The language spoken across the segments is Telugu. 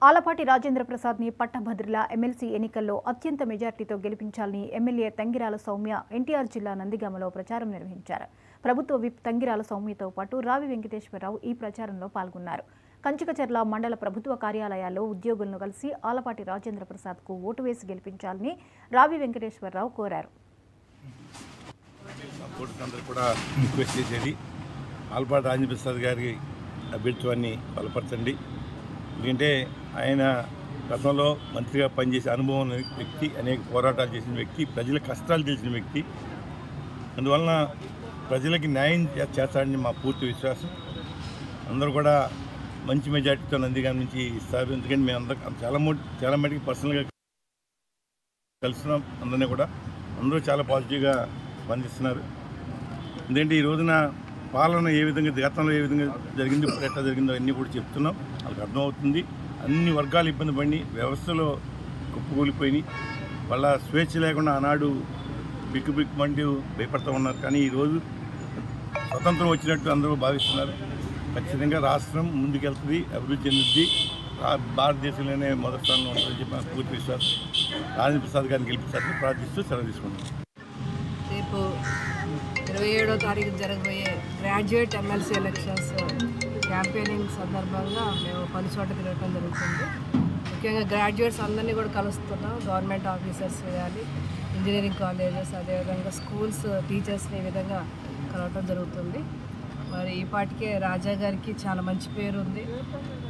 ఆలపాటి రాజేంద్ర ప్రసాద్ని పట్టభద్రుల ఎమ్మెల్సీ ఎన్నికల్లో అత్యంత మెజార్టీతో గెలిపించాలని ఎమ్మెల్యే తంగిరాల సౌమ్య ఎన్టీఆర్ జిల్లా నందిగామలో ప్రచారం నిర్వహించారు. ప్రభుత్వ విప్ తంగిరాల సౌమ్యతో పాటు రావి వెంకటేశ్వరరావు ఈ ప్రచారంలో పాల్గొన్నారు. కంచికచర్ల మండల ప్రభుత్వ కార్యాలయాల్లో ఉద్యోగులను కలిసి ఆలపాటి రాజేంద్ర ప్రసాద్కు ఓటు వేసి గెలిపించాలని రావి వెంకటేశ్వరరావు కోరారు. ఆలపాటి రాజేంద్ర ప్రసాద్ గారి అభ్యర్థిత్వాన్ని బలపరచండి. ఎందుకంటే ఆయన గతంలో మంత్రిగా పనిచేసే అనుభవం ఉన్న వ్యక్తి, అనేక పోరాటాలు చేసిన వ్యక్తి, ప్రజల కష్టాలు తెలిసిన వ్యక్తి. అందువలన ప్రజలకి న్యాయం చేస్తాడని మా పూర్తి విశ్వాసం. అందరూ కూడా మంచి మెజార్టీతో నందిగామ నుంచి ఇస్తారు. ఎందుకంటే మేము అందరం చాలా మటుకు పర్సనల్గా కలుస్తున్నాం. అందరినీ కూడా అందరూ చాలా పాజిటివ్గా స్పందిస్తున్నారు. ఎందుకంటే ఈ రోజున పాలన ఏ విధంగా, గతంలో ఏ విధంగా జరిగింది, ఇప్పుడు ఎట్లా జరిగిందో అన్నీ కూడా చెప్తున్నాం. వాళ్ళకి అర్థమవుతుంది. అన్ని వర్గాలు ఇబ్బంది పడి వ్యవస్థలో కుప్పకూలిపోయి వాళ్ళ స్వేచ్ఛ లేకుండా ఆనాడు బిక్కుమంటూ భయపడుతూ ఉన్నారు. కానీ ఈరోజు స్వతంత్రం వచ్చినట్టు అందరూ భావిస్తున్నారు. ఖచ్చితంగా రాష్ట్రం ముందుకెళ్తుంది, అభివృద్ధి చెందుద్ది, భారతదేశంలోనే మొదటి స్థానంలో ఉంటుందని చెప్పి నాకు పూర్తి విశ్వాసం. రాజేంద్ర ప్రసాద్ గారిని గెలిపించాలని ప్రార్థిస్తూ సెలవు తీసుకుంటున్నాను. రేపు 27వ తారీఖు జరగబోయే గ్రాడ్యుయేట్ ఎమ్మెల్సీ ఎలక్షన్స్ క్యాంపెయినింగ్ సందర్భంగా మేము పలు చోట తిరగడం జరుగుతుంది. ముఖ్యంగా గ్రాడ్యుయేట్స్ అందరినీ కూడా కలుస్తున్నాం. గవర్నమెంట్ ఆఫీసర్స్ కానీ, ఇంజనీరింగ్ కాలేజెస్, అదేవిధంగా స్కూల్స్ టీచర్స్ని ఈ విధంగా కలవటం జరుగుతుంది. మరి ఈ పాటికే రాజా గారికి చాలా మంచి పేరు ఉంది.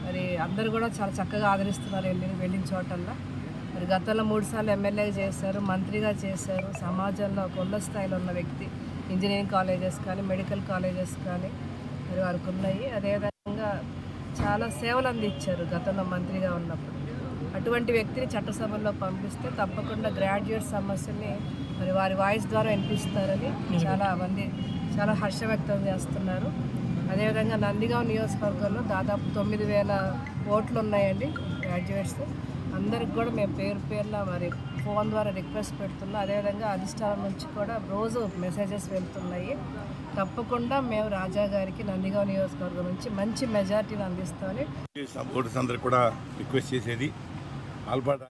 మరి అందరూ కూడా చాలా చక్కగా ఆదరిస్తున్నారు వెళ్ళిన చోటల్లో. మరి గతంలో 3 సార్లు ఎమ్మెల్యేగా చేశారు, మంత్రిగా చేశారు. సమాజంలో ఒక ఉన్నత స్థాయిలో ఉన్న వ్యక్తి. ఇంజనీరింగ్ కాలేజెస్ కానీ, మెడికల్ కాలేజెస్ కానీ మరి వారికి ఉన్నాయి. అదేవిధంగా చాలా సేవలు అందించారు గతంలో మంత్రిగా ఉన్నప్పుడు. అటువంటి వ్యక్తిని చట్టసభల్లో పంపిస్తే తప్పకుండా గ్రాడ్యుయేట్ సమస్యని మరి వారి వాయిస్ ద్వారా వినిపిస్తారని చాలా హర్షం వ్యక్తం చేస్తున్నారు. అదేవిధంగా నందిగామ నియోజకవర్గంలో దాదాపు 9,000 ఓట్లు ఉన్నాయండి గ్రాడ్యుయేట్స్. అందరికి కూడా మేము పేరున మరి ఫోన్ ద్వారా రిక్వెస్ట్ పెడుతున్నాం. అదేవిధంగా అధిష్టానం నుంచి కూడా రోజు మెసేజెస్ వెళ్తున్నాయి. తప్పకుండా మేము రాజా గారికి నందిగామ నియోజకవర్గం నుంచి మంచి మెజార్టీని అందిస్తామని ఓటర్స్ అందరూ కూడా రిక్వెస్ట్ చేసేది ఆలపాటి